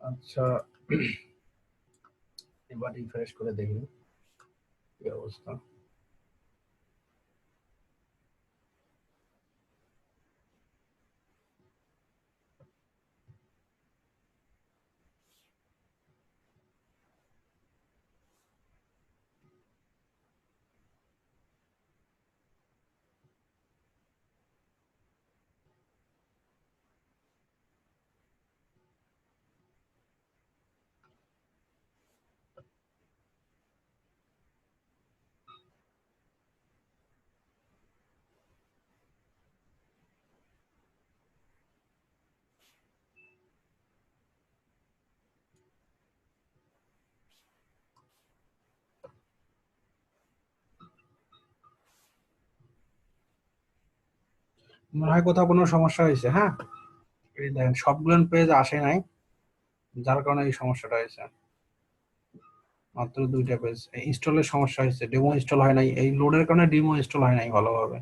আচ্ছা, এবার রিফ্রেশ করে দেখি কি অবস্থা। মনে হয় কোথাও কোনো সমস্যা হয়েছে। হ্যাঁ, এই দেখেন সবগুলো পেজ আসে নাই, যার কারণে এই সমস্যাটা হয়েছে। মাত্র দুইটা পেজ ইনস্টলের সমস্যা হয়েছে, ডেমো ইনস্টল হয় নাই, এই লোডের কারণে ডেমো ইনস্টল হয় নাই ভালোভাবে।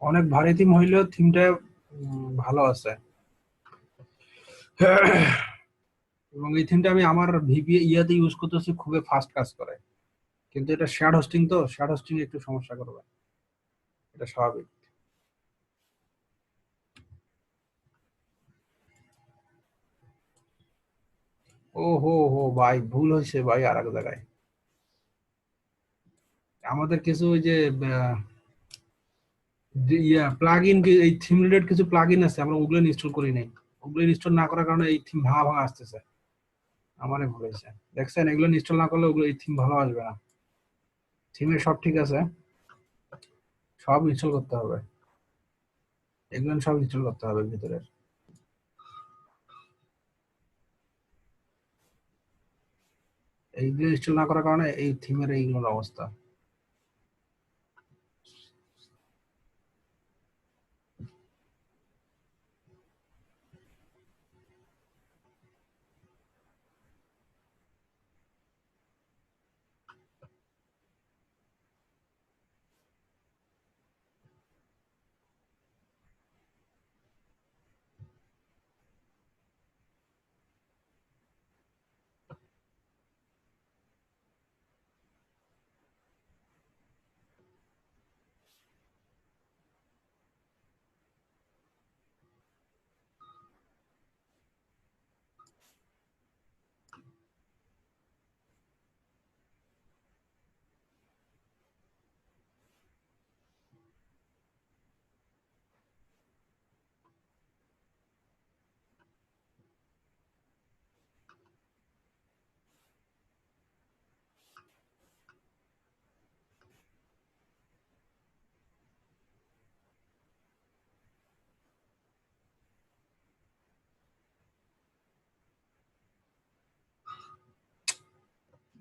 অনেক ভারী থিম হইলেও থিমটা ভালো আছে। এবং এই থিমটা আমি আমার ভিপি ইয়াতে ইউজ করতেছি, খুবই ফাস্ট কাজ করে। কিন্তু এটা শেয়ার হোস্টিং, তো শেয়ার হোস্টিং একটু সমস্যা করবে, এটা স্বাভাবিক। ও হো হো ভাই, ভুল হয়েছে ভাই আর এক জায়গায়। আমাদের কিছু ওই যে ইয়া প্লাগ ইন, এই থিম রিলেটেড কিছু প্লাগ ইন আছে, আমরা ওগুলো ইনস্টল করি নাই। ওগুলো ইনস্টল না করার কারণে এই থিম ভাঙা ভাঙা আসতেছে। আমারে ভুল হয়েছে। দেখছেন, এগুলো ইনস্টল না করলে ওগুলো এই থিম ভালো আসবে না। থিমের সব ঠিক আছে, সব ইনস্টল করতে হবে। এগুলো সব ইনস্টল করতে হবে ভিতরের। এইগুলো ইনস্টল না করার কারণে এই থিমের এইগুলোর অবস্থা।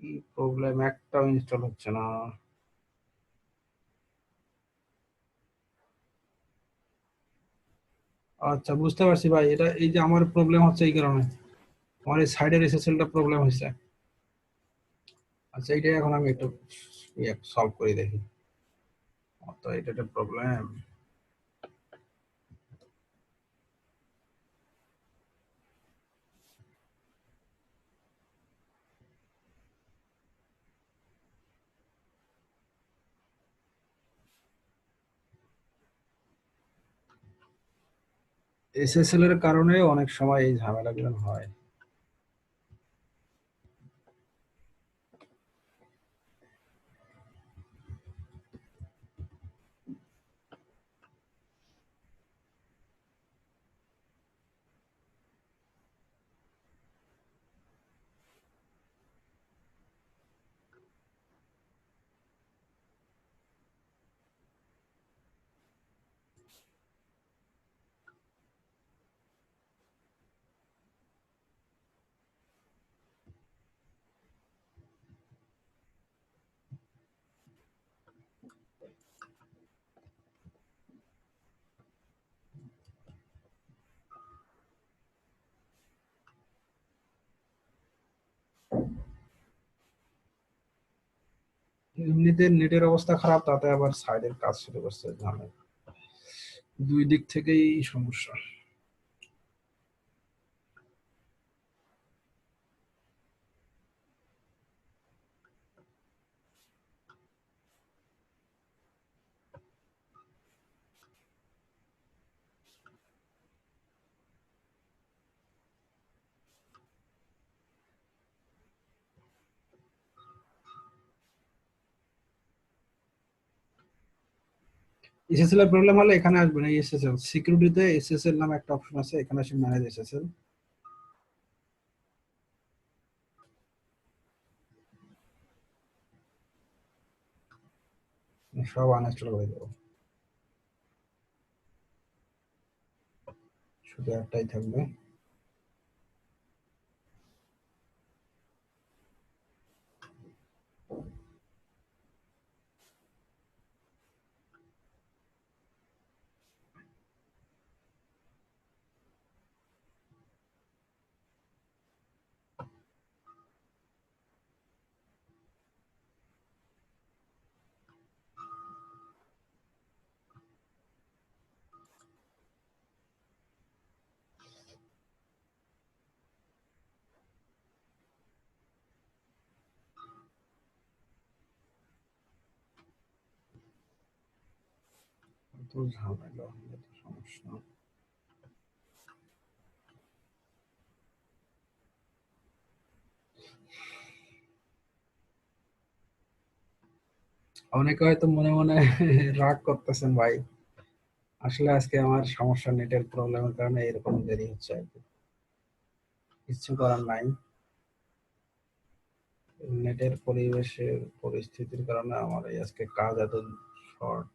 কি প্রবলেম, একটাও ইনস্টল হচ্ছে না। আচ্ছা, বুঝতে পারছি ভাই, এটা এই যে আমার প্রবলেম হচ্ছে এই কারণে, আমার এই সাইডের এসএসএল টা প্রবলেম হয়েছে। আচ্ছা, এইটাই এখন আমি একটু সলভ করে দেখি। তো এটা একটা প্রবলেম। এসএসএল এর কারণে অনেক সময় এই ঝামেলাগুলো হয়। এমনিতে নেটের অবস্থা খারাপ, তাতে আবার সাইডের কাজ শুরু করছে, ঝামেলা। দুই দিক থেকেই সমস্যা। এসএসএল এর প্রবলেম হলে এখানে আসবে না, এসএসএল সিকিউরিটিতে এসএসএল নামে একটা অপশন আছে, এখানে এসে ম্যানেজ এসএসএল, সব আনইনস্টল করে দেবো, শুধু একটাই থাকবে। তো ঝামেলা, এত সমস্যা। অনেকে হয়তো মনে মনে রাগ করতেছেন ভাই, আসলে আজকে আমার সমস্যা নেটের প্রবলেমের কারণে এরকম দেরি হচ্ছে আর কি, কিছু করার নাই। নেটের পরিবেশের পরিস্থিতির কারণে আমার এই আজকে কাজ এত শর্ট।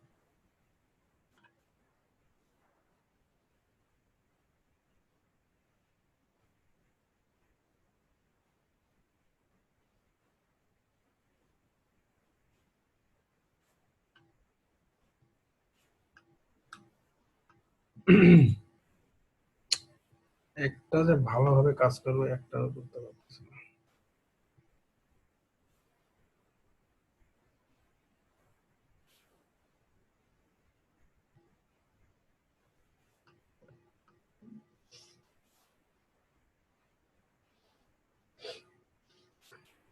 একটা যে ভালোভাবে কাজ করবে একটাও করতে পারতেছি না।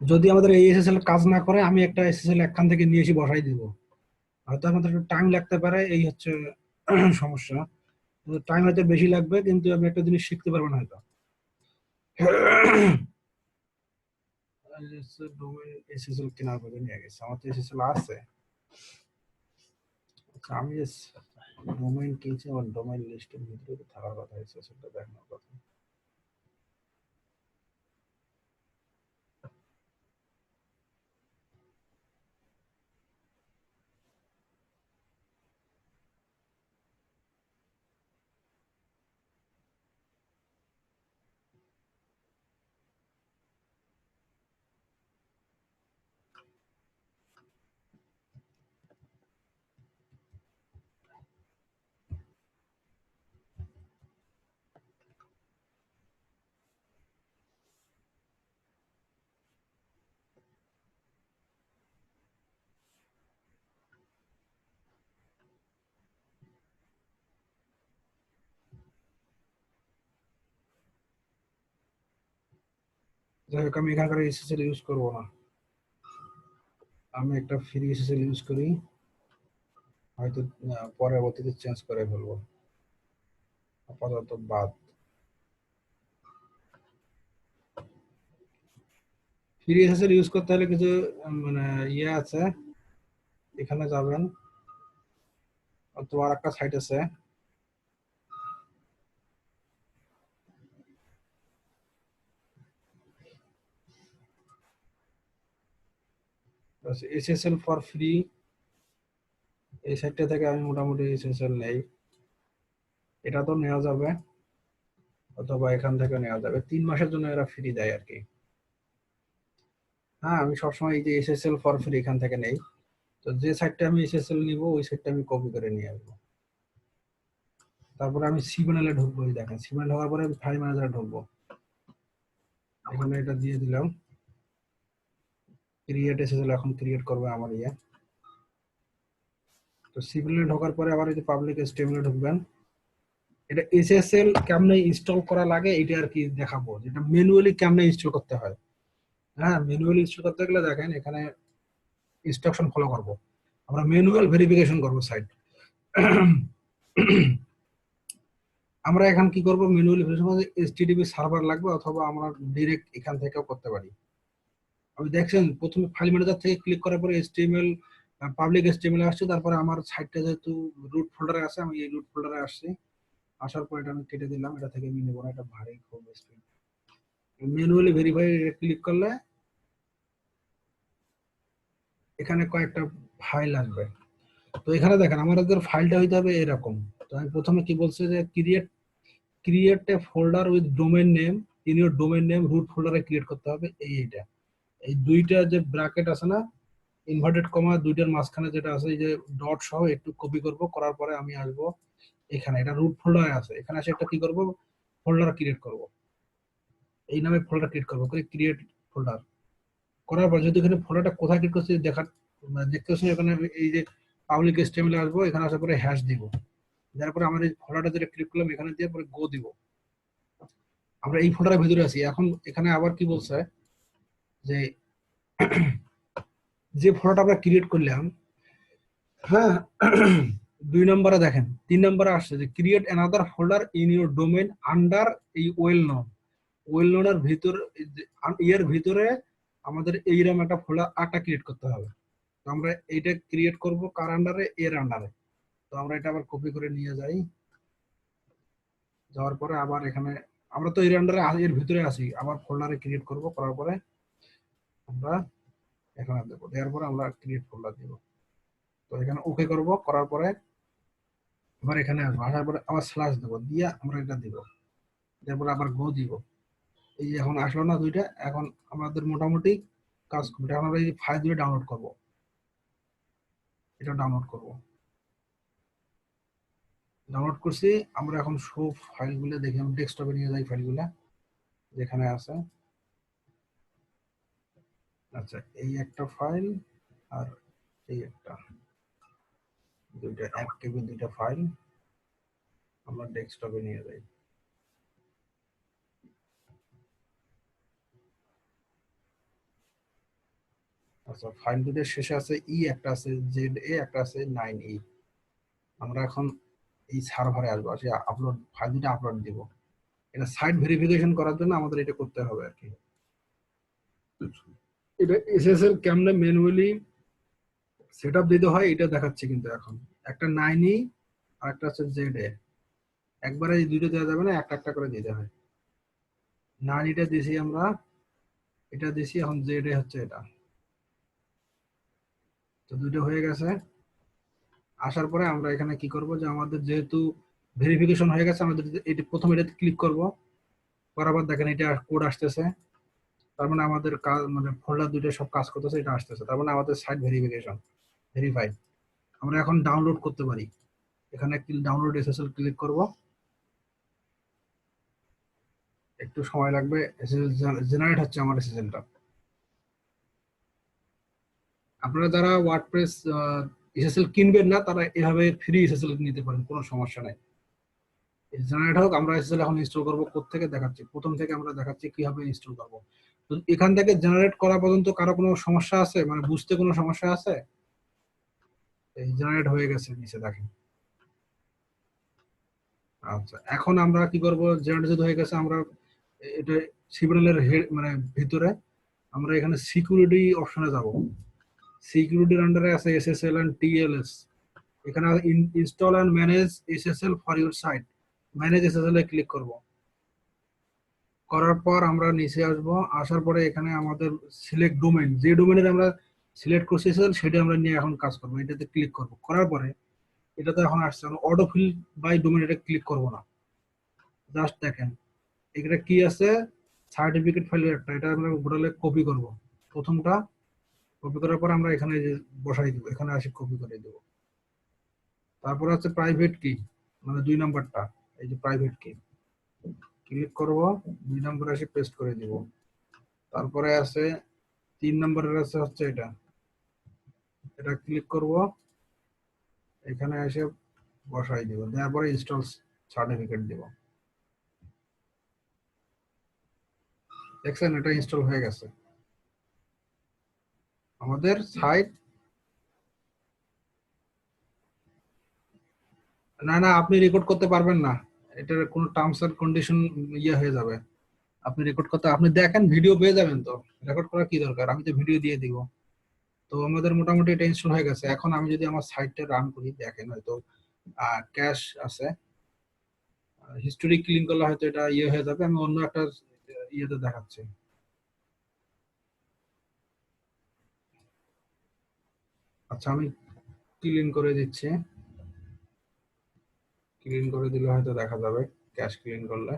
যদি আমাদের এই এসএসএল কাজ না করে, আমি একটা এসএসএল একখান থেকে নিয়ে এসে বসাই দিব, হয়তো আমাদের একটু টাইম লাগতে পারে, এই হচ্ছে সমস্যা। টাইম হয়তো বেশি লাগবে, কিন্তু আমি একটা জিনিস শিখতে পারবো না হয়তো। ডোমেন এসএসএল কেনার পরে নিয়ে গেছে, আমার তো এসএসএল আছে। আচ্ছা, আমি ডোমেইন কিনছি, আমার ডোমেইন লিস্টের ভিতরে তো থাকার কথা, এসএসএলটা দেখানোর কথা। যাই হোক, আমি এখানকার এসএসএল ইউজ করবো না, আমি একটা ফ্রি এসএসএল ইউজ করি, হয়তো পরবর্তীতে চেঞ্জ করে ফেলবো, আপাতত বাদ। ফ্রি এসএসএল ইউজ করতে হলে কিছু মানে ইয়ে আছে, এখানে যাবেন, অথবা আর একটা সাইট আছে, এসএসএল ফর ফ্রি, এই সাইটটা থেকে আমি মোটামুটি এসএসএল নেই, এটা তো নেওয়া যাবে, অথবা এখান থেকে নেওয়া যাবে, 3 মাসের জন্য এরা ফ্রি দেয় আর কি। হ্যাঁ, আমি সবসময় এই যে এসএসএল ফর ফ্রি এখান থেকে নেই, তো যে সাইটটা আমি এসএসএল নিব ওই সাইটটা আমি কপি করে নিয়ে আসবো। তারপরে আমি সিগন্যালে ঢুকবো, এই দেখেন সিগন্যাল ঢোকার পরে আমি ফাইল ম্যানেজারে ঢুকবো, এখানে এটা দিয়ে দিলাম। ক্রিয়েট এসএসএল এখন ক্রিয়েট করবে আমার ইয়ে। তো সিভিলে ঢোকার পরে আবার এই যে পাবলিক এসটিএমএল ঢুকবেন। এটা এসএসএল কেমনে ইনস্টল করা লাগে এটা আর কি দেখাবো, যেটা ম্যানুয়ালি কেমনে ইনস্টল করতে হয়। হ্যাঁ, ম্যানুয়ালি ইনস্টল করতে গেলে দেখেন এখানে ইনস্ট্রাকশন ফলো করব। আমরা ম্যানুয়াল ভেরিফিকেশন করব সাইট। আমরা এখন কি করব, ম্যানুয়ালি ভেরিফিকেশন মানে এইচটিটিপি সার্ভার লাগবে, অথবা আমরা ডাইরেক্ট এখান থেকেও করতে পারি। আমি দেখছেন প্রথমে ফাইল ম্যানেজার থেকে ক্লিক করার পরে এইচটিএমএল পাবলিক এইচটিএমএল আসছে, তারপরে আমার সাইটটা যেহেতু রুট ফোল্ডারে আছে আমি এই রুট ফোল্ডারে আসছি। আসার পর এটা আমি কেটে দিলাম, এটা থেকে আমি নেব না, এটা ভারী খুব স্পিড। ম্যানুয়ালি ভেরিফাই ক্লিক করলে এখানে কয়েকটা ফাইল আসবে। তো এখানে দেখেন আমাদের ফাইলটা হইতে হবে এরকম। তো আমি প্রথমে কি বলছে যে create a folder with domain name, in your domain name root ফোল্ডারে ক্রিয়েট করতে হবে এইটা। এই দুইটা যে ব্র্যাকেট আছে না, ইনভার্টেড কমা দুইটার মাঝখানে যেটা আছে এই যে ডট সহ একটু কপি করব, করার পরে আমি আসব এখানে, এটা রুট ফোল্ডারে আছে, এখানে এসে একটা কি করব, ফোল্ডার ক্রিয়েট করব। এই নামে ফোল্ডার ক্রিয়েট করব, করে ক্রিয়েট ফোল্ডার করার পর যদি এখানে ফোল্ডারটা কোথায় ক্লিক করছি দেখার দেখতে পাচ্ছি, এখানে এই যে পাবলিক এসটিএমএল আসবো, এখানে আসার পরে হ্যাশ দিব, তারপরে আমরা এই ফোল্ডারটা যেটা ক্লিক করলাম এখানে দিয়ে পরে গো দিব। আমরা এই ফোল্ডারের ভিতরে আছি। এখন এখানে আবার কি বলছে যে যে ফোল্ডারটা আমরা ক্রিয়েট করলাম, হ্যাঁ, 2 নম্বরে দেখেন 3 নম্বরে আসছে যে create another folder in your domain under এই ওয়েল নোন। ওয়েল নোনের ভিতর এর ভিতরে আমাদের এইরকম একটা ফোল্ডার আটা ক্রিয়েট করতে হবে। তো আমরা এইটা ক্রিয়েট করব কার আন্ডারে, এর আন্ডারে। তো আমরা এটা আবার কপি করে নিয়ে যাই, যাওয়ার পরে আবার এখানে আমরা তো এর আন্ডারে এর ভিতরে আছি, আবার ফোল্ডারে ক্রিয়েট করব, করার পরে আমরা এখানে দেব, দেওয়ার পরে আমরা ক্রিয়েট ফোল্ডার দিব। তো এখানে ওকে করব, করার পরে আবার এখানে আসবো, আসার পরে আবার স্ল্যাশ দেবো, দিয়ে আমরা এটা দিব, তারপরে আবার গো দিব। এই যে এখন আসলো না দুইটা, এখন আমাদের মোটামুটি কাজ করবে। এখন আমরা এই ফাইল দুটো ডাউনলোড করব, এটা ডাউনলোড করব। ডাউনলোড করছি, আমরা এখন সব ফাইলগুলো দেখি, আমি ডেস্কটপে নিয়ে যাই ফাইলগুলো যেখানে আছে। আচ্ছা, এই একটা ফাইল আর এই একটা, দুইটা 1 KB দুইটা ফাইল আমরা ডেস্কটপে নিয়ে যাই। আচ্ছা, ফাইল দুটোর শেষে আছে ই, একটা আছে জেড এ, একটা আছে 9E। আমরা এখন এই সার্ভারে আসবো, আসে আপলোড ফাইল দুটো আপলোড দিব। এটা সাইট ভেরিফিকেশন করার জন্য আমাদের এটা করতে হবে আর কি। এটা এসএসএল কেমনে ম্যানুয়ালি সেটআপ দিতে হয় এটা দেখাচ্ছি, কিন্তু এখন একটা 9E আর একটা আছে জেড এ, একবারে এই দুটো দেওয়া যাবে না, একটা একটা করে দিতে হয়। 9E দিছি আমরা, এটা দিছি, এখন জেড এ হচ্ছে এটা। তো দুটো হয়ে গেছে। আসার পরে আমরা এখানে কি করব, যে আমাদের যেহেতু ভেরিফিকেশন হয়ে গেছে, আমাদের এটা প্রথমে এটাতে ক্লিক করব, করার পর দেখেন এটা কোড আসতেছে, তার মানে আমাদের কাজ, মানে ফোল্ডার দুটো সব কাজ করতেছে, এটা আসতেছে, তার মানে আমাদের সাইট ভেরিফিকেশন ভেরিফাইড। আমরা এখন ডাউনলোড করতে পারি, এখানে ডাউনলোড এসএসএল ক্লিক করব, একটু সময় লাগবে, এসএসএল জেনারেট হচ্ছে আমার এসএসএলটা। আপনারা যারা ওয়ার্ডপ্রেস এসএসএল কিনবেন না, তারা এভাবে ফ্রি এসএসএল নিতে পারেন, কোনো সমস্যা নাই। জেনারেট হোক, আমরা এসএসএল এখন ইনস্টল করব কোত্থেকে দেখাচ্ছি, প্রথম থেকে আমরা দেখাচ্ছি কিভাবে ইনস্টল করব। তো এখান থেকে জেনারেট করা পর্যন্ত কারো কোনো সমস্যা আছে, মানে বুঝতে কোনো সমস্যা আছে? এই জেনারেট হয়ে গেছে নিচে দেখেন। আচ্ছা, এখন আমরা কি করব, জেনারেট হয়ে গেছে, আমরা এটা সিভিলের মানে ভিতরে আমরা এখানে সিকিউরিটি অপশনে যাব। সিকিউরিটির আন্ডারে আছে এসএসএল এন্ড টিএলএস। এখানে install and manage SSL for your site, manage SSL এ ক্লিক করব। করার পর আমরা নিচে আসব, আসার পরে এখানে আমাদের সিলেক্ট ডোমেইন, যে ডোমেইনের আমরা সিলেক্ট করছি সেটা আমরা নিয়ে এখন কাজ করব, এটাতে ক্লিক করব। করার পরে এটা তো এখন আসছে, অটো ফিল বাই ডোমেইন, এটা ক্লিক করব না। জাস্ট দেখেন এখানে কি আছে, সার্টিফিকেট ফাইলের একটা, এটা আমরা গোটালে কপি করব। প্রথমটা কপি করার পর আমরা এখানে বসাই দিব, এখানে আসি কপি করে দেব। তারপর আছে প্রাইভেট কি, মানে 2 নম্বরটা, এই যে প্রাইভেট কি, ক্লিক করব, 2 নম্বরে এসে পেস্ট করে দিব। তারপরে আছে 3 নম্বরের আছে হচ্ছে এটা ক্লিক করব, এখানে এসে বসাই দিব, তারপরে ইনস্টল সার্টিফিকেট দিব। দেখছেন এটা ইনস্টল হয়ে গেছে। আমাদের সাইট না আপনি রেকর্ড করতে পারবেন না, এটার কোনো টার্মস এন্ড কন্ডিশন হয়ে যাবে। আপনি রেকর্ড করতে, আপনি দেখেন ভিডিও পেয়ে যাবেন, তো রেকর্ড করার কি দরকার, আমি তো ভিডিও দিয়ে দিব। তো আমাদের মোটামুটি এটা ইনস্টল হয়ে গেছে। এখন আমি যদি আমার সাইটটা রান করি, দেখেন হয়তো ক্যাশ আছে, হিস্টোরি ক্লিন করলে হয়তো এটা হয়ে যাবে। আমি অন্য একটা ইয়েতে দেখাচ্ছি। আচ্ছা আমি ক্লিন করে দিচ্ছি, ক্লিন করে দিলে হয়তো দেখা যাবে ক্যাশ ক্লিন করলে।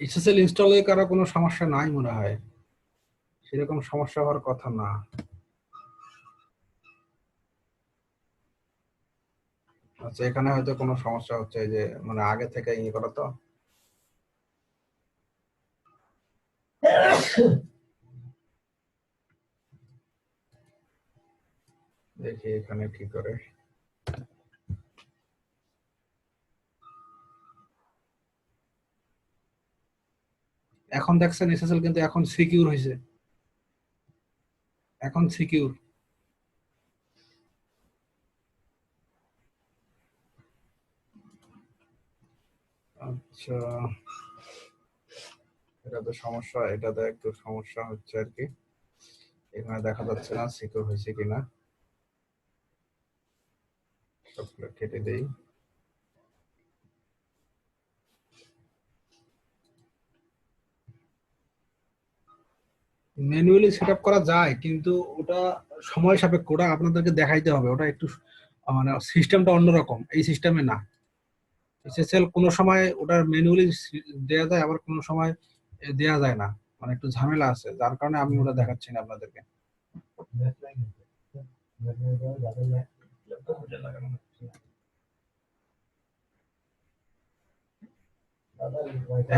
এসএসএল ইনস্টলে কারো কোনো সমস্যা নাই মনে হয়, সেরকম সমস্যা হওয়ার কথা না। আচ্ছা এখানে হয়তো কোনো সমস্যা হচ্ছে, যে মানে আগে থেকে ইয়ে করা তো। দেখি এখানে কি করে। এখন দেখছেন এসএসএল কিন্তু এখন সিকিউর হয়েছে, এখন সিকিউর। আচ্ছা এটা তো সমস্যা, এটাতে একটু সমস্যা হচ্ছে আর কি, এখানে দেখা যাচ্ছে না সিকিউর হয়েছে কিনা। সবগুলো কেটে দেই। ম্যানুয়ালি সেটআপ করা যায়, কিন্তু ওটা সময় সাপেক্ষ, ওটা আপনাদেরকে দেখাইতে হবে, ওটা একটু মানে সিস্টেমটা অন্যরকম, এই সিস্টেমে না। এসএসএল কোনো সময় ওটা ম্যানুয়ালি দেয়া যায়, আবার কোনো সময় দেয়া যায় না, মানে একটু ঝামেলা আছে, যার কারণে আমি ওটা দেখাচ্ছি না আপনাদেরকে।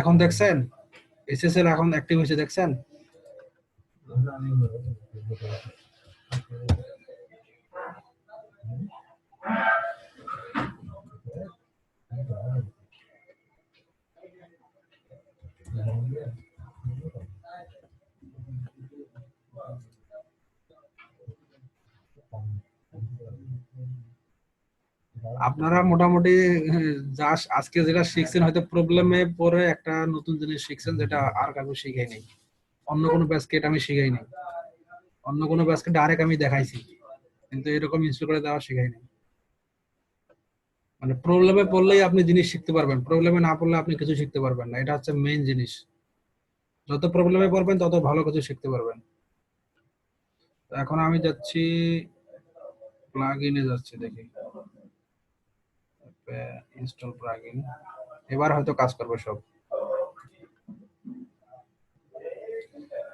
এখন দেখছেন এসএসএল এখন অ্যাক্টিভ হয়েছে, দেখছেন? আপনারা মোটামুটি যা আজকে যেটা শিখছেন, হয়তো প্রবলেমে পরে একটা নতুন জিনিস শিখছেন, যেটা আর কাউকে শিখাই নাই, অন্য কোনো ব্যাসকেট আমি শিখাই নাই, অন্য কোনো ব্যাসকেট ডাইরেক্ট আমি দেখাইছি, কিন্তু এরকম ইনস্টল করে দেওয়া শিখাই নাই। মানে প্রবলেমে পড়লেই আপনি জিনিস শিখতে পারবেন, প্রবলেমে না পড়লে আপনি কিছু শিখতে পারবেন না, এটা হচ্ছে মেইন জিনিস। যত প্রবলেমে পড়বেন তত ভালো কিছু শিখতে পারবেন। এখন আমি যাচ্ছি প্লাগইনে যাচ্ছি, দেখি ইনস্টল প্লাগইন, এবার হয়তো কাজ করবে সব।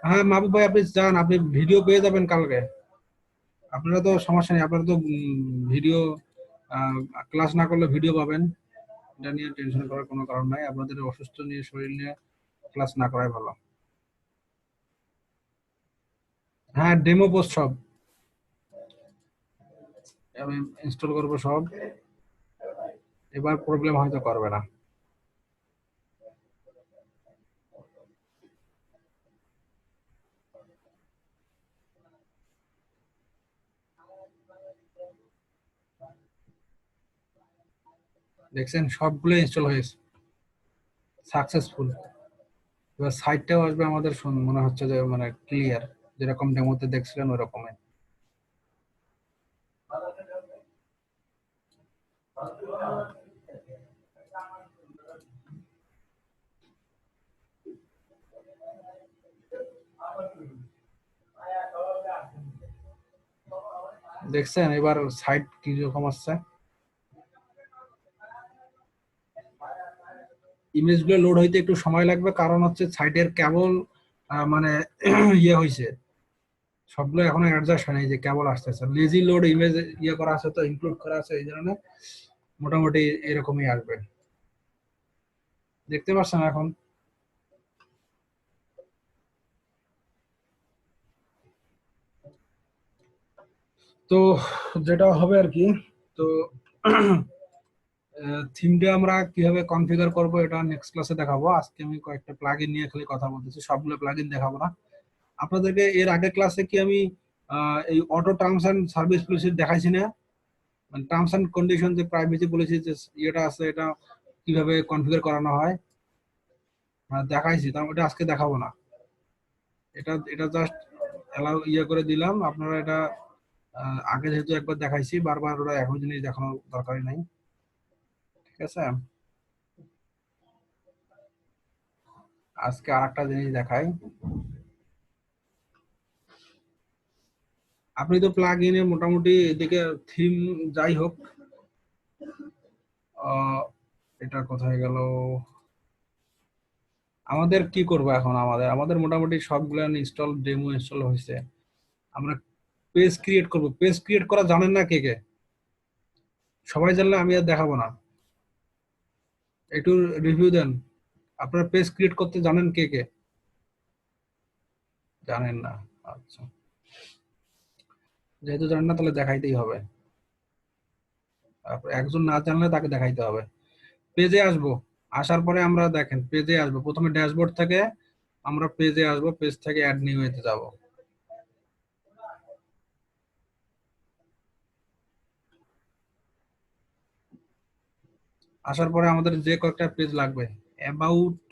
হ্যাঁ মাহবুব ভাই আপনি যান, আপনি ভিডিও পেয়ে যাবেন কালকে। আপনারা তো সমস্যা নেই, আপনারা তো ভিডিও ক্লাস না করলে ভিডিও পাবেন, এটা নিয়ে টেনশন করার কোনো কারণ নাই। আপনাদের অসুস্থ নিয়ে শরীর নিয়ে ক্লাস না করাই ভালো। হ্যাঁ ডেমো পোস্ট সব আমি ইনস্টল করবো সব, এবার প্রবলেম হয়তো করবে না। দেখছেন সবগুলো ইনস্টল হয়েছে সাকসেসফুল। এবার সাইটটাও আসবে আমাদের, মনে হচ্ছে যে মানে ক্লিয়ার, যেরকম ডেমোতে দেখছিলেন ওই রকমই। দেখছেন এবার সাইট কি রকম আসছে, ইমেজগুলো লোড হইতে একটু সময় লাগবে, কারণ হচ্ছে সাইটের কেবল মানে হয়েছে, সবগুলো এখনো অ্যাডজাস্ট হয় নাই, যে কেবল আসতেছে লেজি লোড ইমেজ ইয়ে করা আছে, তো ইনক্লুড করা আছে, এই জন্য মোটামুটি এরকমই আসবে। দেখতে পাচ্ছেন এখন? তো যেটা হবে আর কি, তো থিমটা আমরা কিভাবে কনফিগার করব এটা নেক্সট ক্লাসে দেখাবো। আজকে আমি কয়েকটা প্লাগইন নিয়ে খালি কথা বলতেছি, সবগুলো প্লাগইন দেখাবো না আপনাদেরকে। এর আগের ক্লাসে কি আমি এই অটো টার্মস এন্ড সার্ভিস পলিসি দেখাইছি না? মানে টার্মস এন্ড কন্ডিশন যে প্রাইভেসি পলিসি যে ইয়েটা আছে, এটা কিভাবে কনফিগার করানো হয় দেখাইছি, তার ওটা আজকে দেখাবো না। এটা এটা জাস্ট অ্যালাউ ইয়ে করে দিলাম। আপনারা এটা আগে যেহেতু একবার দেখাইছি, বারবার ওরা একই জিনিস দেখানোর দরকারই নাই। ঠিক আছে, আজকে আরেকটা জিনিস দেখাই। আপনি তো প্লাগ ইনে মোটামুটি এদিকে থিম যাই হোক, এটা কোথায় গেল? আমাদের কি করব এখন? আমাদের আমাদের মোটামুটি সবগুলো ইনস্টল, ডেমো ইনস্টল হয়েছে। আমরা পেজ ক্রিয়েট করব। পেজ ক্রিয়েট করা জানেন না কে কে? সবাই জানলে আমি আর দেখাবো না, একটু রিভিউ দেন। আপনারা পেজ ক্রিয়েট করতে জানেন কে কে? জানেন না? আচ্ছা, যেহেতু জানেন না তাহলে দেখাইতেই হবে। তারপর একজন না জানলে তাকে দেখাইতে হবে। পেজে আসবো, আসার পরে আমরা দেখেন পেজে আসবো, প্রথমে ড্যাশবোর্ড থেকে আমরা পেজে আসবো, পেজ থেকে অ্যাড নিউ এতে যাব। আসার পরে আমাদের যে কয়েকটা পেজ লাগবে, অ্যাবাউট,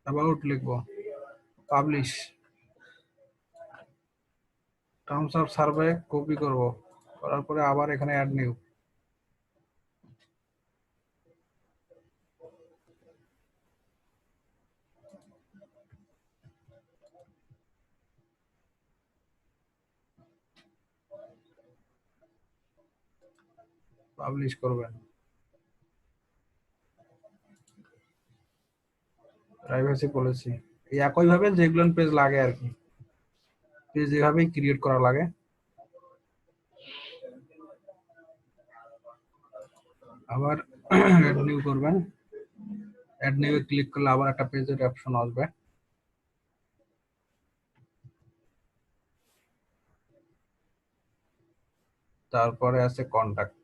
অ্যাবাউট লিখবো, publish, terms of survey copy করব, করার পরে আবার এখানে অ্যাড নিউ। পাবলিশ করবেন, প্রাইভেসি পলিসি, এই একই ভাবে যেগুলো পেজ লাগে আর কি, পেজ এভাবেই ক্রিয়েট করা লাগে। আবার অ্যাড নিউ করবেন, অ্যাড নিউ ক্লিক করলে আবার একটা পেজের অপশন আসবে। তারপরে আছে কন্টাক্ট।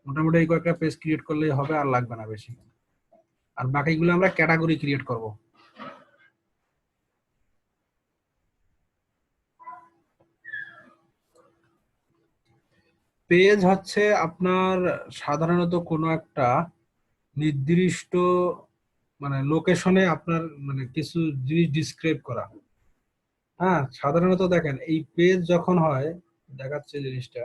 মোটামুটি এই কয়েকটা পেজ ক্রিয়েট করলেই হবে, আর লাগবে না বেশি। আর বাকিগুলো আমরা ক্যাটাগরি ক্রিয়েট করব। পেজ হচ্ছে আপনার সাধারণত কোনো একটা নির্দিষ্ট মানে লোকেশনে আপনার মানে কিছু জিনিস ডিসক্রাইব করা। হ্যাঁ, সাধারণত দেখেন এই পেজ যখন হয়, দেখাচ্ছে জিনিসটা,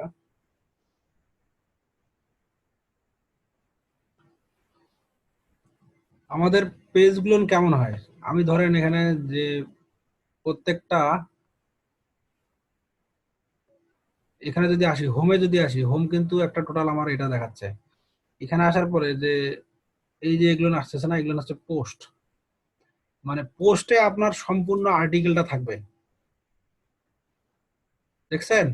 আমাদের পেজগুলো কেমন হয়, আমি ধরেন এখানে যে প্রত্যেকটা, এখানে যদি আসি হোমে, যদি আসি হোম, কিন্তু একটা টোটাল আমার এটা দেখাচ্ছে। এখানে আসার পরে যে এই যে এগুলো আসতেছে না, এগুলো হচ্ছে পোস্ট, মানে পোস্টে আপনার সম্পূর্ণ আর্টিকেলটা থাকবে। দেখছেন?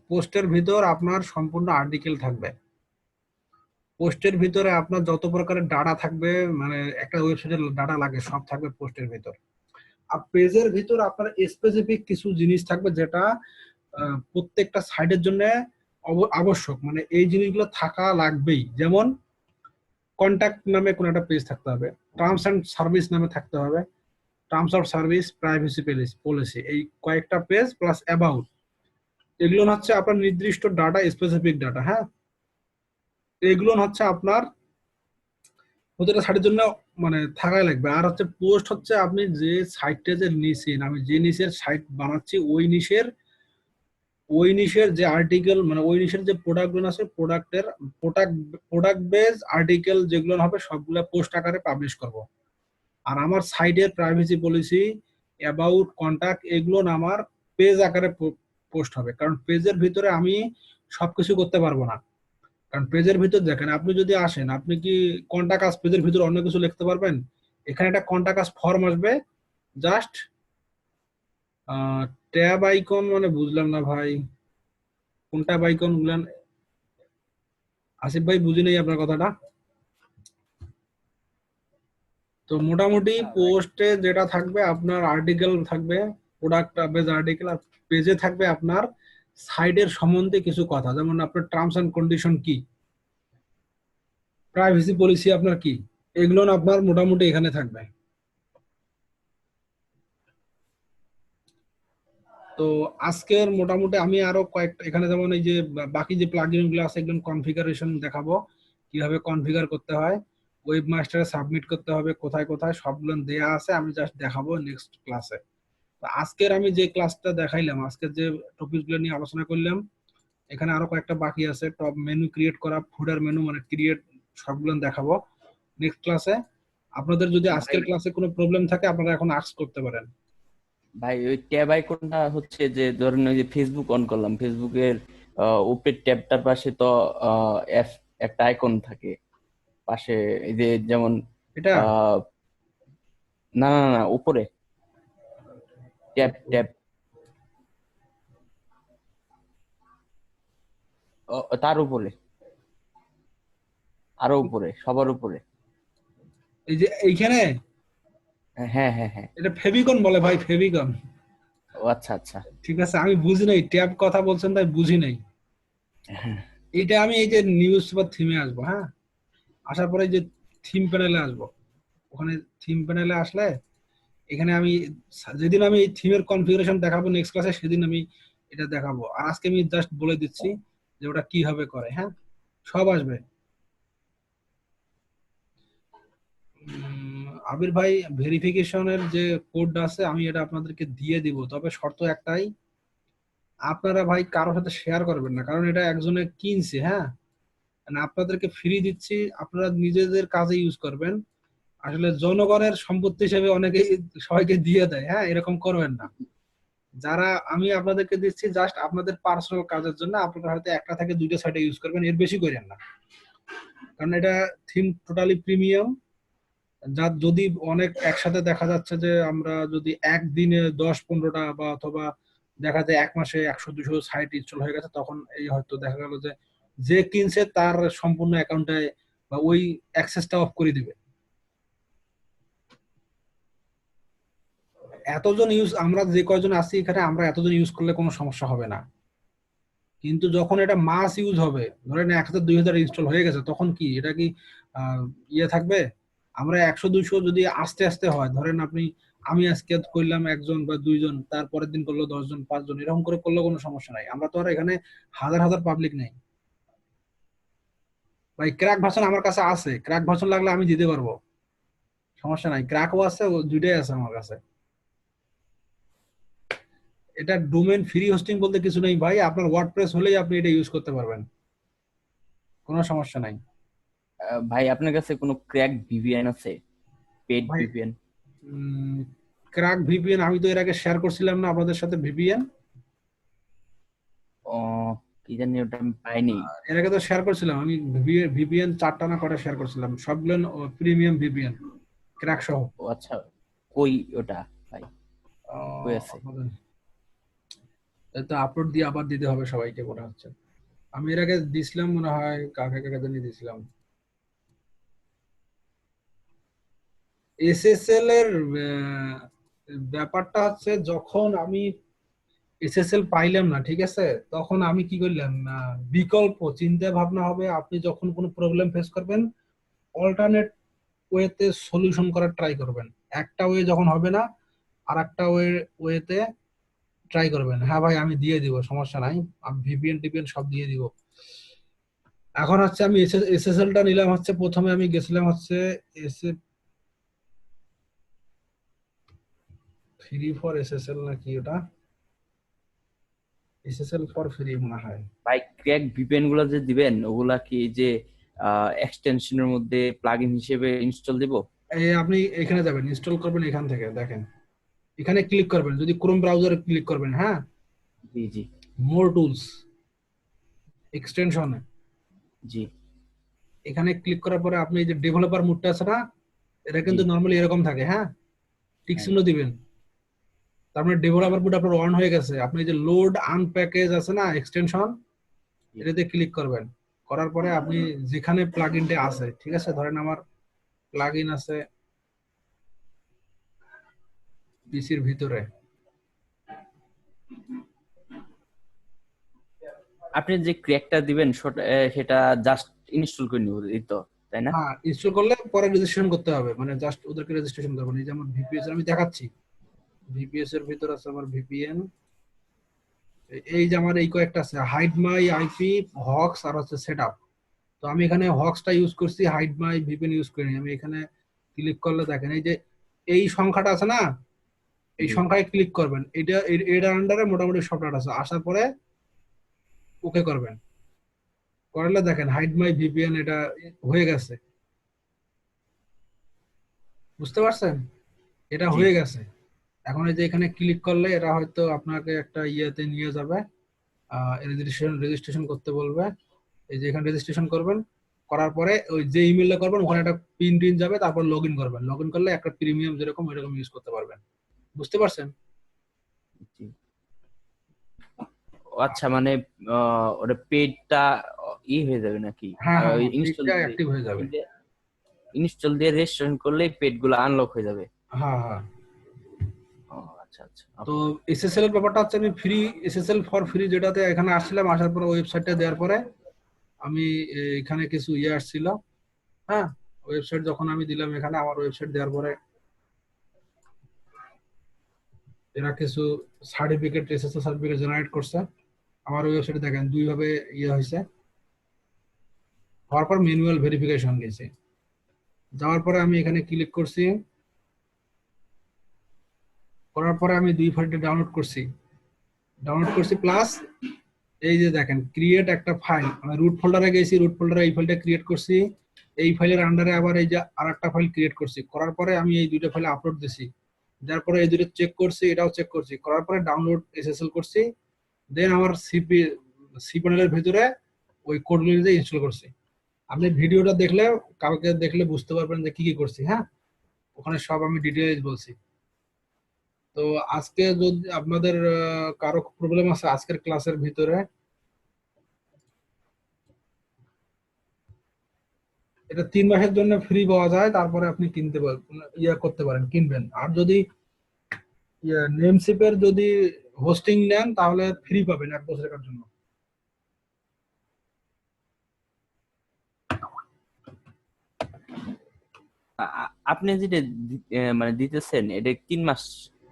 পোস্টের ভিতর আপনার সম্পূর্ণ আর্টিকেল থাকবে। পোস্টের ভিতরে আপনার যত প্রকারের ডাটা থাকবে, মানে একটা ওয়েবসাইটের ডাটা লাগে, সব থাকবে পোস্টের ভিতর। আর পেজের ভিতর আপনার স্পেসিফিক কিছু জিনিস থাকবে, যেটা প্রত্যেকটা সাইটের জন্য আবশ্যক, মানে এই জিনিসগুলো থাকা লাগবেই। যেমন কন্ট্যাক্ট নামে কোনো একটা পেজ থাকতে হবে, টার্মস অ্যান্ড সার্ভিস নামে থাকতে হবে, terms of service, privacy policy, এই কয়েকটা পেজ প্লাস অ্যাবাউট, এগুলো হচ্ছে আপনার নির্দিষ্ট ডাটা, স্পেসিফিক ডাটা। হ্যাঁ, এগুলো হচ্ছে আপনার প্রতিটা সাইটের জন্য মানে থাকাই লাগবে। আর হচ্ছে পোস্ট হচ্ছে আপনি যে সাইটটা যে নিছেন, আমি যে নিচের সাইট বানাচ্ছি ওই নিশের যে আর্টিকেল, মানে ওই নিশের যে প্রোডাক্ট গুলো আছে, প্রোডাক্ট প্রোডাক্ট বেস আর্টিকেল যেগুলো হবে সবগুলো পোস্ট আকারে পাবলিশ করব। আর আমার সাইটের প্রাইভেসি পলিসি, অ্যাবাউট, কন্টাক্ট, এগুলো আমার পেজ আকারে পোস্ট হবে। কারণ পেজের ভিতরে আমি সবকিছু করতে পারবো না। কারণ পেজের ভিতর দেখেন, আপনি যদি আসেন, আপনি কি কন্টাক্ট আস পেজের ভিতরে অন্য কিছু লিখতে পারবেন? এখানে একটা কন্টাক্ট ফর্ম আসবে, জাস্ট ট্যাব আইকন মানে বুঝলাম না ভাই, কোনটা আইকন গুলান? আসিফ ভাই বুঝি নাই আপনার কথাটা। তো মোটামুটি পোস্টে যেটা থাকবে আপনার আর্টিকেল থাকবে, প্রোডাক্ট বেজ আর্টিকেল, আর পেজে থাকবে আপনার সাইডের সম্বন্ধে কিছু কথা, যেমন আপনার টার্মস এন্ড কন্ডিশন কি, প্রাইভেসি পলিসি আপনার কি, এগুলো না আপনার মোটামুটি এখানে থাকবে। তো আজকের মোটামুটি আমি আরো কয়েকটা এখানে, যেমন এই যে বাকি যে প্লাগইন গুলো আছে এগুলো কনফিগারেশন দেখাবো, কিভাবে কনফিগার করতে হয়, ওয়েবমাস্টারে সাবমিট করতে হবে কোথায় কোথায়, সবগুলো দেয়া আছে, আমি জাস্ট দেখাবো নেক্সট ক্লাসে। আজকের আমি যে ক্লাসটা দেখাইলাম, আজকের যে টপিকগুলো নিয়ে আলোচনা করলাম, এখানে আরো কয়েকটা বাকি আছে, টপ মেনু ক্রিয়েট করা, ফুডার মেনু মানে ক্রিয়েট, সবগুলো দেখাবো নেক্সট ক্লাসে। আপনাদের যদি আজকের ক্লাসে কোনো প্রবলেম থাকে আপনারা এখন আস্ক করতে পারেন। ভাই ওই ট্যাব আইকনটা হচ্ছে যে ধরেন ওই যে ফেসবুক অন করলাম, ফেসবুকের উপরের ট্যাবটার পাশে তো একটা আইকন থাকে পাশে, এই যে যেমন এটা না না না উপরে ট্যাব ট্যাব তার উপরে, আরো উপরে, সবার উপরে। এই যে এইখানে, হ্যাঁ হ্যাঁ হ্যাঁ। এটা ফেভিকন বলে ভাই, ফেভিকন। ও আচ্ছা আচ্ছা। ঠিক আছে, আমি বুঝি নাই, ট্যাব কথা বলছেন তাই বুঝি নাই। হ্যাঁ এটা আমি এই যে নিউজ বা থিমে আসবো, হ্যাঁ, আসার পরে যে থিম প্যানেলে আসবো, ওখানে থিম প্যানেলে আসলে এখানে আমি যেদিন আমি এই থিমের কনফিগারেশন দেখাবো নেক্সট ক্লাসে, সেদিন আমি এটা দেখাবো। আর আজকে আমি জাস্ট বলে দিচ্ছি যে ওটা কিভাবে করে, হ্যাঁ, সব আসবে। আবির ভাই, ভেরিফিকেশনের যে কোডটা আছে আমি এটা আপনাদেরকে দিয়ে দিব, তবে শর্ত একটাই, আপনারা ভাই কারোর সাথে শেয়ার করবেন না, কারণ এটা একজনে কিনছে, হ্যাঁ, মানে আপনাদেরকে ফ্রি দিচ্ছি, আপনারা নিজেদের কাজে ইউজ করবেন। আসলে জনগণের সম্পত্তি হিসেবে অনেকেই সবাইকে দিয়ে দেয়, হ্যাঁ, এরকম করবেন না। যারা আমি আপনাদেরকে দিচ্ছি জাস্ট আপনাদের পার্সোনাল কাজের জন্য, আপনারা হয়তো একটা থেকে দুইটা সাইটে ইউজ করবেন, এর বেশি করেন না, কারণ এটা থিম টোটালি প্রিমিয়াম। যা যদি অনেক একসাথে দেখা যাচ্ছে যে আমরা যদি একদিনে 10-15টা বা অথবা দেখা যায় এক মাসে 100-200 সাইট ইনস্টল হয়ে গেছে, তখন এই হয়তো দেখা গেল যে যে কিনছে তার সম্পূর্ণ অ্যাকাউন্টে বা ওই অ্যাক্সেসটা অফ করে দিবে। এতজন ইউজ, আমরা যে কয়জন আছি এখানে, আমরা এতজন ইউজ করলে কোনো সমস্যা হবে না, কিন্তু যখন এটা মাস ইউজ হবে, ধরেন 1000-2000 ইনস্টল হয়ে গেছে, তখন কি এটা কি ইয়ে থাকবে? আমরা 100-200 যদি আস্তে আস্তে হয়, ধরেন আপনি, আমি আজকে করলাম একজন বা দুইজন, তারপরের দিন করলো 10 জন 5 জন, এরকম করে করলে কোনো সমস্যা নাই। আমরা তো আর এখানে হাজার হাজার পাবলিক নেই ভাই। ক্র্যাক ভার্সন আমার কাছে আছে, ক্র্যাক ভার্সন লাগলে আমি দিতে পারবো, সমস্যা নাই, ক্র্যাকও আছে, ও দুইটাই আছে আমার কাছে। এটা ডোমেন ফ্রি হোস্টিং বলতে কিছু নেই ভাই, আপনার ওয়ার্ডপ্রেস হলেই আপনি এটা ইউজ করতে পারবেন, কোনো সমস্যা নাই ভাই আপনার কাছে কোনো ক্র্যাক ভিপিএন আছে, পেড ভাই। ভিপিএন? ক্র্যাক ভিপিএন আমি তো এর আগে শেয়ার করছিলাম না আপনাদের সাথে, ভিপিএন ও কি জানি, ওটা আমি পাইনি। এর আগে তো শেয়ার করছিলাম আমি, ভিপিএন 4টা না কটা শেয়ার করছিলাম, সবগুলো প্রিমিয়াম ভিপিএন, ক্র্যাক সহ। ও আচ্ছা, কই ওটা ভাই, কই আহ, আছে? তো আপলোড দিয়ে আবার দিতে হবে সবাইকে মনে হচ্ছে। আমি এর আগে দিছিলাম মনে হয়, কাকে কাকে জানি দিছিলাম। এসএসএল এর ব্যাপারটা হচ্ছে, যখন আমি এসএসএল পাইলাম না, ঠিক আছে, তখন আমি কি করলাম, বিকল্প চিন্তা ভাবনা হবে, আপনি যখন কোনো প্রবলেম ফেস করবেন অল্টারনেট ওয়েতে সলিউশন করার ট্রাই করবেন। একটা ওয়ে যখন হবে না, আর একটা ওয়েতে ট্রাই করবেন। হ্যাঁ ভাই, আমি দিয়ে দিব, সমস্যা নাই, আমি ভিপিএন টিপিএন সব দিয়ে দিব। এখন হচ্ছে আমি এসএসএল টা নিলাম হচ্ছে, প্রথমে আমি গেছিলাম হচ্ছে এস ফ্রি ফর এসএসএল নাকি, ওটা এসএসএল ফর ফ্রি মনে হয়। ভাই ক্র্যাক ভিপিএন গুলা যে দিবেন, ওগুলা কি যে এক্সটেনশনের মধ্যে প্লাগইন হিসেবে ইনস্টল দিব? এই আপনি এখানে যাবেন, ইনস্টল করবেন, এখান থেকে দেখেন, এখানে ক্লিক করবেন, যদি ক্রোম ব্রাউজারে ক্লিক করবেন, হ্যাঁ, জি জি মোর টুলস, এক্সটেনশন, জি। এখানে ক্লিক করার পরে আপনি এই যে ডেভেলপার মোডটা আছে না, এটা জি। কিন্তু নরমালি এরকম থাকে, হ্যাঁ, টিক হ্যাঁ। চিহ্ন দিবেন। তারপরে ডেভেলপার বুট আপনার অন হয়ে গেছে, আপনি যে লোড আনপ্যাকেজ আছে না এক্সটেনশন, জি। এটাতে ক্লিক করবেন। করার পরে আপনি যেখানে প্লাগইনটা আছে, ঠিক আছে, ধরেন আমার প্লাগইন আছে পিসির ভিতরে, আপনি যে ক্র্যাকটা দিবেন সেটা জাস্ট ইনস্টল করে নিব, এই তো, তাই না? হ্যাঁ, ইনস্টল করলে পরে রেজিস্ট্রেশন করতে হবে, মানে জাস্ট ওদেরকে রেজিস্ট্রেশন করবেন। এই যে আমার ভিপিএস আমি দেখাচ্ছি, ভিপিএস এর ভিতর আছে আমার ভিপিএন, এই যে আমার এই কয়েকটা আছে, হাইড মাই আইপি, হক্স, আর হচ্ছে সেটআপ। তো আমি এখানে হক্সটা ইউজ করছি, হাইড মাই ভিপিএন ইউজ করিনি। আমি এখানে ক্লিক করলে দেখেন এই যে এই সংখ্যাটা আছে না, এই জি। সংখ্যায় ক্লিক করবেন। এটা এটার আন্ডারে মোটামুটি সব ডাটা আছে, আসার পরে ওকে করবেন। করলে দেখেন হাইড মাই ভিপিএন এটা হয়ে গেছে, বুঝতে পারছেন? এটা জি। হয়ে গেছে। এখন এই যে এখানে ক্লিক করলে এটা হয়তো আপনাকে একটা ইয়েতে নিয়ে যাবে, রেজিস্ট্রেশন করতে বলবে। এই যে এখানে রেজিস্ট্রেশন করবেন, করার পরে ওই যে ইমেলটা করবেন ওখানে একটা পিন টিন যাবে, তারপর লগ ইন করবেন। লগ ইন করলে একটা প্রিমিয়াম যেরকম ওইরকম ইউজ করতে পারবেন, বুঝতে পারছেন? জি। ও আচ্ছা, মানে ওটা পেডটা হয়ে যাবে নাকি? হ্যাঁ হ্যাঁ হ্যাঁ, ইনস্টল পেজটা অ্যাক্টিভ হয়ে যাবে। ইনস্টল দিয়ে রেজিস্ট্রেশন করলেই পেড গুলো আনলক হয়ে যাবে। হ্যাঁ হ্যাঁ। ও আচ্ছা আচ্ছা, তো ওকে। এসএসএল এর ব্যাপারটা হচ্ছে, আমি ফ্রি এসএসএল ফর ফ্রি যেটাতে এখানে আসছিলাম, আসার পরে ওয়েবসাইটটা দেওয়ার পরে আমি এখানে কিছু আসছিল, হ্যাঁ, ওয়েবসাইট যখন আমি দিলাম এখানে, আমার ওয়েবসাইট দেওয়ার পরে এরা কিছু সার্টিফিকেট, এসএসএল সার্টিফিকেট জেনারেট করছে। আমার ওয়েবসাইটে দেখেন দুই ভাবে হয়েছে। হওয়ার পর ম্যানুয়াল ভেরিফিকেশন গেছে, যাওয়ার পরে আমি এখানে ক্লিক করছি, করার পরে আমি দুই ফাইলটা ডাউনলোড করছি প্লাস এই যে দেখেন ক্রিয়েট একটা ফাইল, আমি রুট ফোল্ডারে গেছি, রুট ফোল্ডারে এই ফাইলটা ক্রিয়েট করছি। এই ফাইলের আন্ডারে আবার এই যে আরেকটা ফাইল ক্রিয়েট করছি, করার পরে আমি এই দুইটা ফাইলে আপলোড দিছি। যার পরে এই দুটো চেক করছি, এটাও চেক করছি, করার পরে ডাউনলোড এসএসএল করছি। দেন আমার সি প্যানেলের ভিতরে ওই কোডগুলো দিয়ে ইনস্টল করছি। আপনি ভিডিওটা দেখলে, কালকে দেখলে বুঝতে পারবেন যে কি কি করছি, হ্যাঁ, ওখানে সব আমি ডিটেইলস বলছি। তো আজকে যদি আপনাদের কারো প্রবলেম আছে আজকের ক্লাসের ভিতরে, এটা 3 মাসের জন্য ফ্রি পাওয়া যায়, তারপরে আপনি কিনতে পারেন, করতে পারেন, কিনবেন। আর যদি নেমসিপের যদি হোস্টিং নেন তাহলে ফ্রি পাবেন 1 বছরের জন্য। আপনি যেটা মানে দিতেছেন, এটা 3 মাস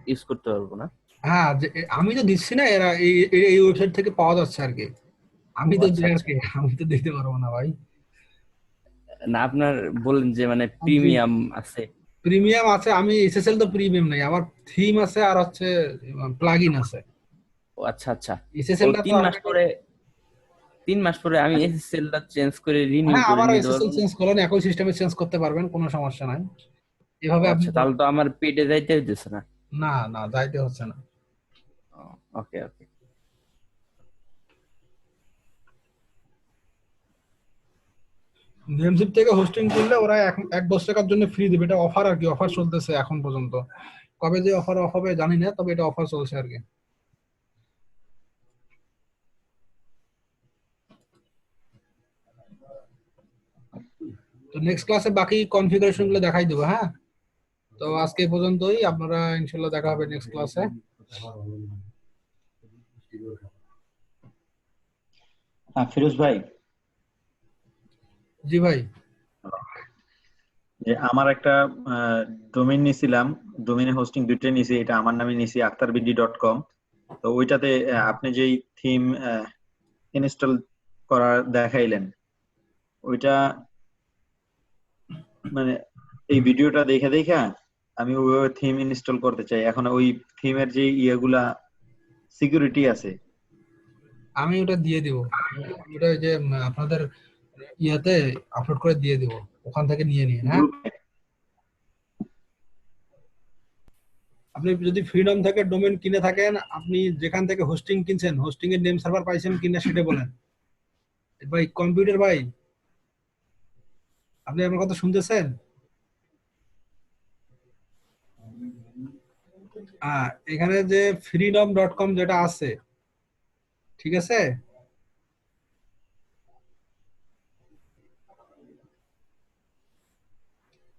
ইউজ করতে পারবো না? হ্যাঁ, আমি তো দিচ্ছি না, এরা এই ওয়েবসাইট থেকে পাওয়া যাচ্ছে আর কি। আমি ও তো আচ্ছা দিই আর আচ্ছা। কি, আমি তো দিতে পারবো না ভাই। না, আপনার বলেন যে মানে প্রিমিয়াম আছে। প্রিমিয়াম আছে, আমি এসএসএল তো প্রিমিয়াম নাই, আমার থিম আছে আর হচ্ছে প্লাগইন আছে। ও আচ্ছা আচ্ছা। ও এসএসএলটা তো 3 মাস আপনাকে, পরে, 3 মাস পরে আমি এসএসএল টা চেঞ্জ করে রিনিউ হ্যাঁ, করে আবার নিতে এসএসএল পারবো না? চেঞ্জ করেন, একই সিস্টেমে চেঞ্জ করতে পারবেন, কোনো সমস্যা নাই। ও এভাবে আপনি আচ্ছা, তাহলে তো আমার পেটে যাইতে হইতেছে না। না না, যাইতে হচ্ছে না। ওকে ওকে। নেমসিপ থেকে হোস্টিং করলে ওরা 1 বছরের জন্য ফ্রি দিবে, এটা অফার আর কি, অফার চলতেছে এখন পর্যন্ত। কবে যে অফার অফ হবে জানি না, তবে এটা অফার চলছে আর কি। তো নেক্সট ক্লাসে বাকি কনফিগারেশন গুলো দেখাই দেবো, হ্যাঁ। তো আজকে এই পর্যন্তই, আপনারা ইনশাল্লাহ দেখা হবে নেক্সট ক্লাসে। হ্যাঁ ফিরোজ ভাই, জি ভাই। যে আমার একটা ডোমেইন নিছিলাম, ডোমেইনে হোস্টিং দুইটা নিছি, এটা আমার নামে নিছি akhtarBD.com। তো ওইটাতে আপনি যেই থিম ইনস্টল করা দেখাইলেন, ওইটা মানে এই ভিডিওটা দেখে দেখে আমি ওইভাবে থিম ইনস্টল করতে চাই। এখন ওই থিমের যে ইয়েগুলা সিকিউরিটি আছে, আমি ওটা দিয়ে দিব, ওটা ওই যে আপনাদের ইয়াতে আপলোড করে দিয়ে দিব, ওখান থেকে নিয়ে নিন, হ্যাঁ। গ্রুপে আপনি যদি ফ্রিডম থেকে ডোমেন কিনে থাকেন, আপনি যেখান থেকে হোস্টিং কিনছেন, হোস্টিং এর নেম সার্ভার পাইছেন কিনা সেটা বলেন। ভাই কম্পিউটার ভাই, আপনি আমার কথা শুনতেছেন? এখানে যে freedom.com যেটা আছে, ঠিক আছে,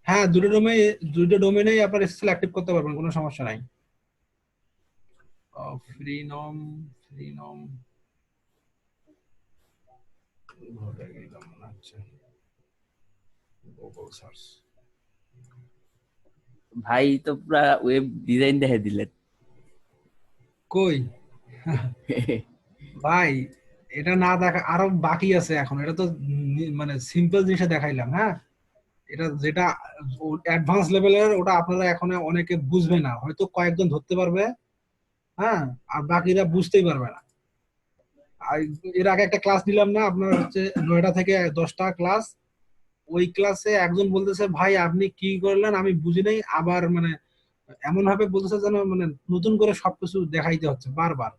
হ্যাঁ দুটো ডোমেইনেই আপনার SSL অ্যাক্টিভ করতে পারবেন, কোনো সমস্যা নাই। ফ্রিনম ফ্রিনম ভুলে গেলাম মনে হচ্ছে, গুগল সার্চ। ভাই তো পুরা ওয়েব ডিজাইন দেখে দিলেন। কই ভাই, এটা না দেখা আরো বাকি আছে এখন, এটা তো মানে সিম্পল জিনিসটা দেখাইলাম। হ্যাঁ, এটা যেটা অ্যাডভান্স লেভেলের, ওটা আপনারা এখন অনেকে বুঝবে না, হয়তো কয়েকজন ধরতে পারবে, হ্যাঁ, আর বাকিরা বুঝতেই পারবে না। আর এর আগে একটা ক্লাস নিলাম না আপনার, হচ্ছে 9টা থেকে 10টা ক্লাস, ওই ক্লাসে একজন বলতেছে ভাই আপনি কি করলেন আমি বুঝি নাই, আবার মানে এমন ভাবে বলতেছে যেন মানে নতুন করে সবকিছু দেখাইতে হচ্ছে বারবার।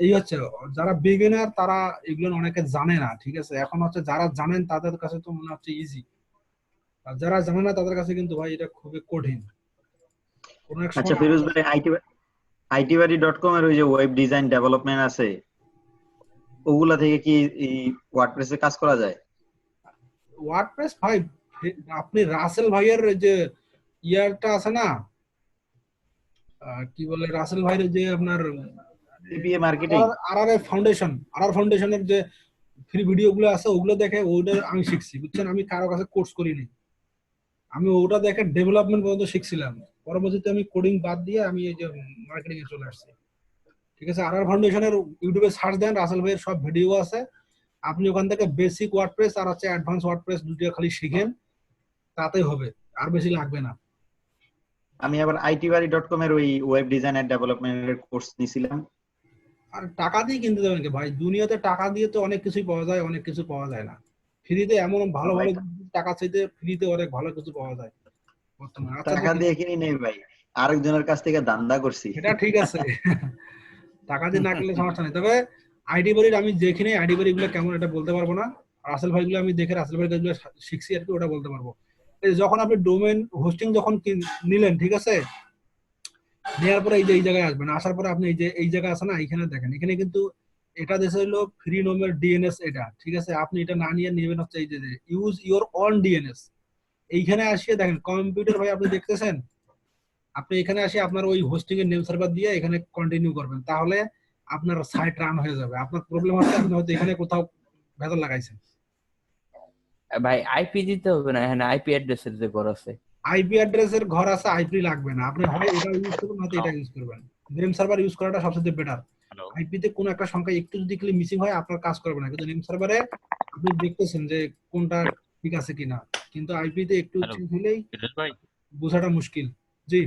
এই হচ্ছে, যারা বিগিনার তারা এগুলো অনেকে জানে না, ঠিক আছে, এখন হচ্ছে যারা জানেন তাদের কাছে তো মনে হচ্ছে ইজি, আর যারা জানে না তাদের কাছে কিন্তু ভাই এটা খুবই কঠিন। কোন এক আচ্ছা সময় ফিরোজ ভাই, itbuddy.com এর ওই যে ওয়েব ডিজাইন ডেভেলপমেন্ট আছে, ওগুলা থেকে কি এই ওয়ার্ডপ্রেসে কাজ করা যায়? ওয়ার্ডপ্রেস ভাই, আপনি রাসেল ভাইয়ের যে ইয়ারটা আছে না, কি বলে রাসেল ভাইয়ের যে আপনার সিপিএ মার্কেটিং। আর ফাউন্ডেশনের যে ফ্রি ভিডিও গুলো আছে, ওগুলো দেখে ওটা আমি শিখছি, বুঝছেন, আমি কারো কাছে কোর্স করিনি, আমি ওটা দেখে ডেভেলপমেন্ট পর্যন্ত শিখছিলাম। পরবর্তীতে আমি কোডিং বাদ দিয়ে আমি এই যে মার্কেটিং এ চলে আসছি, ঠিক আছে। আর ফাউন্ডেশনের ইউটিউবে সার্চ দেন, রাসেল ভাইয়ের সব ভিডিও আছে, আপনি ওখান থেকে বেসিক ওয়ার্ডপ্রেস আর হচ্ছে অ্যাডভান্স ওয়ার্ডপ্রেস দুটো খালি শিখেন, তাতেই হবে, আর বেশি লাগবে না। আমি আবার itbuddy.com এর ওই ওয়েব ডিজাইন এন্ড ডেভেলপমেন্টের কোর্স নিছিলাম। আর টাকা দিয়ে কিনতে যাবেন কি ভাই, দুনিয়াতে টাকা দিয়ে তো অনেক কিছুই পাওয়া যায়, অনেক কিছু পাওয়া যায় না ফ্রিতে। এমন ভালো ভালো টাকা চাইতে ফ্রিতে অনেক ভালো কিছু পাওয়া যায় বর্তমানে। আচ্ছা টাকা দিয়ে কিনি নেই ভাই, আরেকজনের কাছ থেকে ধান্দা করছি। এটা ঠিক আছে টাকা দিয়ে না কিনলে সমস্যা নেই, তবে আইডি বাড়ির আমি দেখিনি, আইডি বাড়ি গুলো কেমন এটা বলতে পারবো না। রাসেল ভাই গুলো আমি দেখে রাসেল ভাই গুলো শিখছি আর কি, ওটা বলতে পারবো। এই যখন আপনি ডোমেন হোস্টিং যখন নিলেন, ঠিক আছে, নেওয়ার পরে এই যে এই জায়গায় আসবেন, আসার পরে আপনি এই যে এই জায়গা আছে না, এখানে দেখেন, এখানে কিন্তু এটা দেশে হলো ফ্রি নোমের ডিএনএস, এটা ঠিক আছে, আপনি এটা না নিয়ে নেবেন হচ্ছে এই যে ইউজ ইওর অন ডিএনএস। এইখানে আসিয়ে দেখেন কম্পিউটার ভাই, আপনি দেখতেছেন, আপনি এখানে আসে আপনার ওই হোস্টিং এর নেম সার্ভার দিয়ে এখানে কন্টিনিউ করবেন, তাহলে আপনার সাইট রান হয়ে যাবে। আপনার প্রবলেম হচ্ছে আপনি হয়তো এখানে কোথাও ভেতর লাগাইছেন। ভাই আইপি দিতে হবে না, এখানে আইপি অ্যাড্রেসের যে ঘর আছে। আইপি অ্যাড্রেসের ঘর আছে, আইপি লাগবে না, আপনি হয় এটা ইউজ করবেন নয়তো এটা ইউজ করবেন। নেম সার্ভার ইউজ করাটা সবচেয়ে বেটার। আইপি তে কোনো একটা সংখ্যা একটু যদি খালি মিসিং হয় আপনার কাজ করবে না, কিন্তু নেম সার্ভারে আপনি দেখতেছেন যে কোনটা ঠিক আছে কিনা, কিন্তু আইপি তে একটু চেঞ্জ হলেই বোঝাটা মুশকিল। জি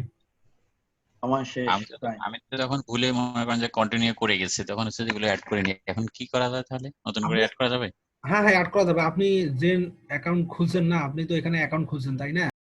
আমার শেষ আমি তো তখন ভুলে মনে করেন যে কন্টিনিউ করে গেছি, তখন হচ্ছে যেগুলো অ্যাড করে নি, এখন কি করা যায় তাহলে, নতুন করে অ্যাড করা যাবে? হ্যাঁ হ্যাঁ, অ্যাড করা যাবে। আপনি যে অ্যাকাউন্ট খুলছেন না, আপনি তো এখানে অ্যাকাউন্ট খুলছেন তাই না?